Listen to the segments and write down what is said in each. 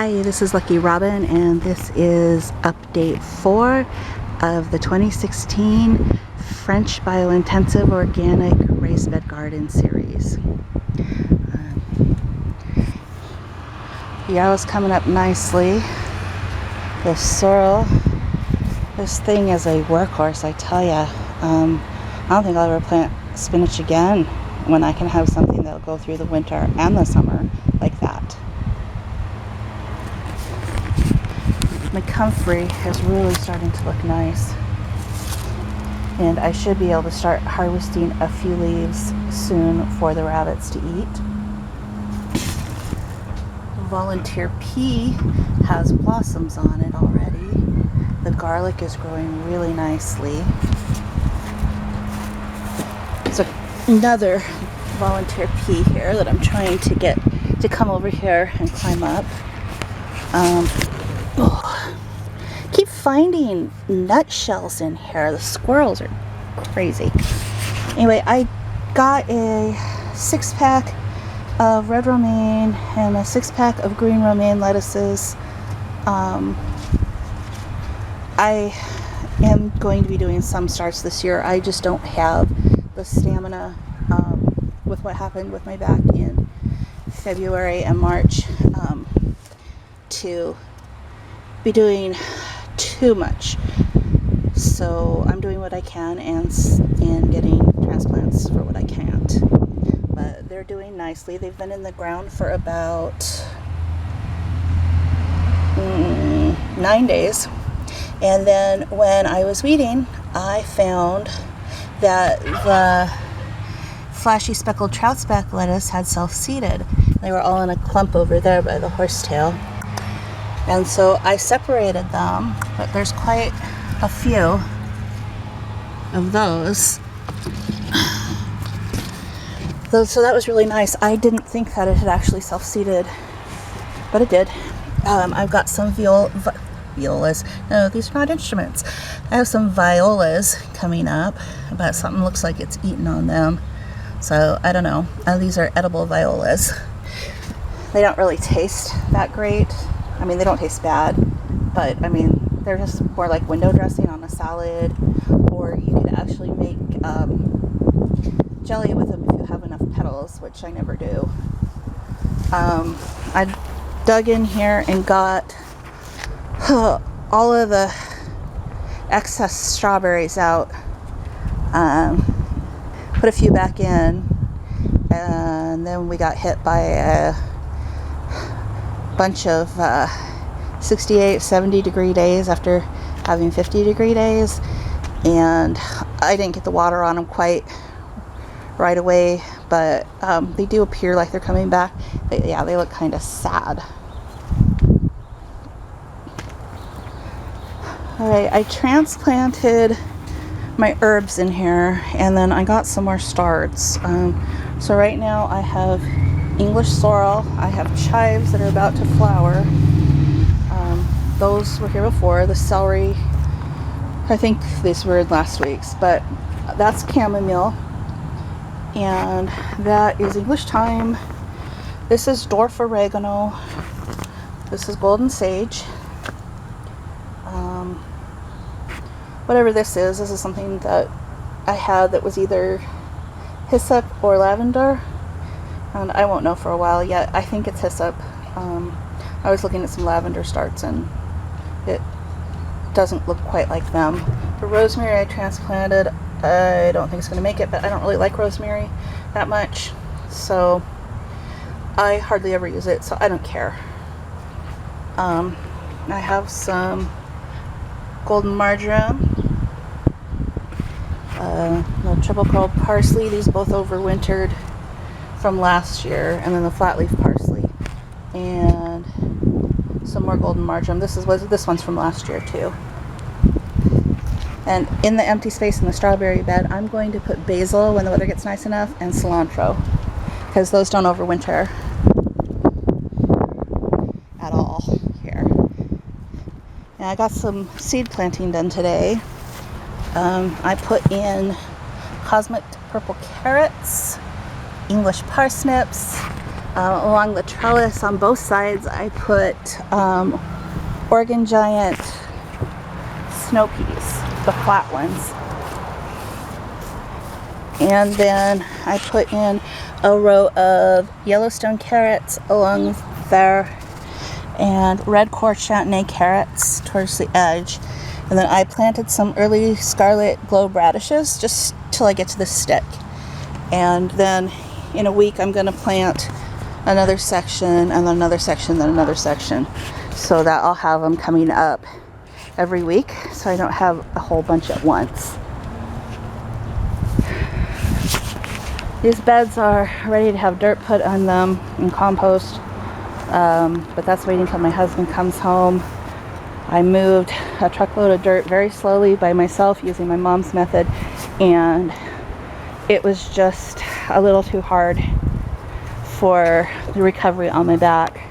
Hi, this is Lucky Robin, and this is update 4 of the 2016 French Biointensive Organic Raised Bed Garden series. Yellow's coming up nicely. The sorrel, this thing is a workhorse, I tell ya. I don't think I'll ever plant spinach again when I can have something that'll go through the winter and the summer like that. My comfrey is really starting to look nice, and I should be able to start harvesting a few leaves soon for the rabbits to eat. Volunteer pea has blossoms on it already. The garlic is growing really nicely. So another volunteer pea here that I'm trying to get to come over here and climb up. Keep finding nutshells in here. The squirrels are crazy. Anyway, I got a 6-pack of red romaine and a 6-pack of green romaine lettuces. I am going to be doing some starts this year. I just don't have the stamina with what happened with my back in February and March to be doing too much. So I'm doing what I can and getting transplants for what I can't. But they're doing nicely. They've been in the ground for about 9 days. And then when I was weeding, I found that the flashy speckled trout-speck lettuce had self-seeded. They were all in a clump over there by the horsetail. And so I separated them, but there's quite a few of those. So that was really nice. I didn't think that it had actually self-seeded, but it did. I've got some violas. No, these are not instruments. I have some violas coming up, but something looks like it's eaten on them. So I don't know. These are edible violas. They don't really taste that great. I mean, they don't taste bad, but I mean, they're just more like window dressing on a salad, or you could actually make jelly with them if you have enough petals, which I never do. I dug in here and got all of the excess strawberries out, put a few back in, and then we got hit by a bunch of 68, 70 degree days after having 50 degree days, and I didn't get the water on them quite right away, but they do appear like they're coming back. They look kind of sad. Alright, I transplanted my herbs in here, and then I got some more starts. So right now I have English sorrel, I have chives that are about to flower. Those were here before. The celery, I think these were last week's, but that's chamomile, and that is English thyme. This is dwarf oregano. This is golden sage. Whatever this is something that I had that was either hyssop or lavender, and I won't know for a while yet. I think it's hyssop. I was looking at some lavender starts and it doesn't look quite like them. For rosemary, I transplanted. I don't think it's going to make it, but I don't really like rosemary that much, so I hardly ever use it, so I don't care. I have some golden marjoram, the triple curled parsley. These both overwintered from last year, and then the flat leaf parsley, and some more golden marjoram. This one's from last year too. And in the empty space in the strawberry bed, I'm going to put basil when the weather gets nice enough, and cilantro, because those don't overwinter at all here. And I got some seed planting done today. I put in cosmic purple carrots, English parsnips, Along the trellis on both sides, I put Oregon Giant snow peas, the flat ones. And then I put in a row of Yellowstone carrots along there and red core Chantenay carrots towards the edge. And then I planted some early scarlet globe radishes just till I get to the stick. And then in a week I'm going to plant another section, and then another section, then another section, so that I'll have them coming up every week, so I don't have a whole bunch at once. These beds are ready to have dirt put on them and compost, but that's waiting until my husband comes home. I moved a truckload of dirt very slowly by myself using my mom's method, and it was just a little too hard for the recovery on my back.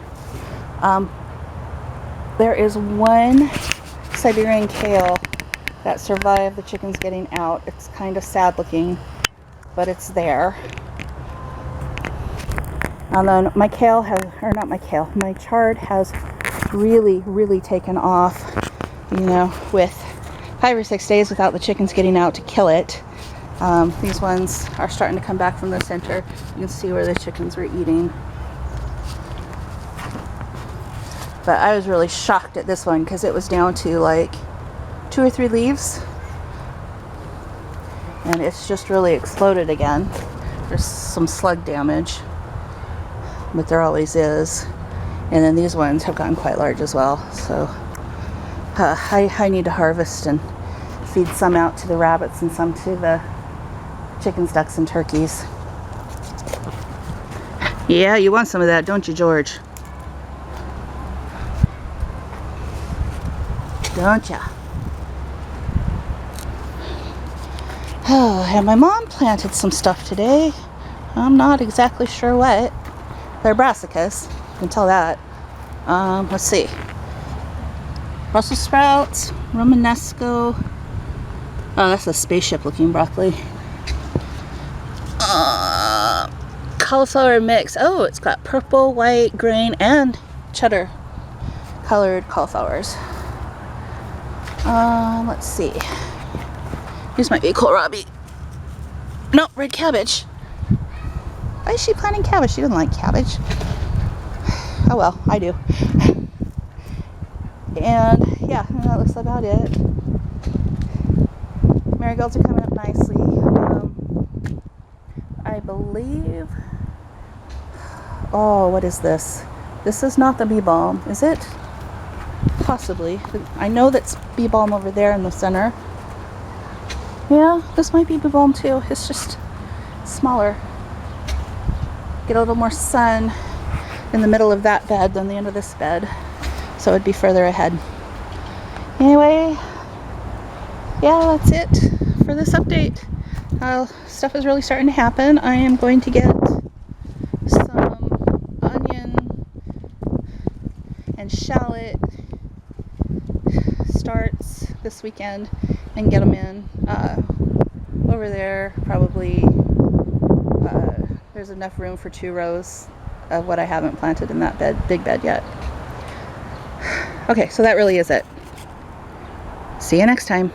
There is one Siberian kale that survived the chickens getting out. It's kind of sad looking, but it's there. And then my kale has, or not my kale, my chard has really taken off, you know, with 5 or 6 days without the chickens getting out to kill it. These ones are starting to come back from the center. You can see where the chickens were eating. But I was really shocked at this one because it was down to like 2 or 3 leaves. And it's just really exploded again. There's some slug damage, but there always is. And then these ones have gotten quite large as well. So I need to harvest and feed some out to the rabbits and some to the chickens, ducks, and turkeys. Yeah, you want some of that, don't you, George? Don't ya? Oh, and my mom planted some stuff today. I'm not exactly sure what. They're brassicas, you can tell that. Let's see. Brussels sprouts, Romanesco. Oh, that's a spaceship looking broccoli. Cauliflower mix. Oh, it's got purple, white, green, and cheddar colored cauliflowers. Let's see. This might be kohlrabi. No, red cabbage. Why is she planting cabbage? She doesn't like cabbage. Oh well, I do. And yeah, that looks about it. Marigolds are coming up nicely. I believe... Oh, what is this? This is not the bee balm, is it? Possibly. I know that's bee balm over there in the center. Yeah, this might be bee balm too. It's just smaller. Get a little more sun in the middle of that bed than the end of this bed, so it'd be further ahead. Anyway, yeah, that's it for this update. Stuff is really starting to happen. I am going to get some onion and shallot starts this weekend and get them in. Over there, probably there's enough room for 2 rows of what I haven't planted in that big bed yet. Okay, so that really is it. See you next time.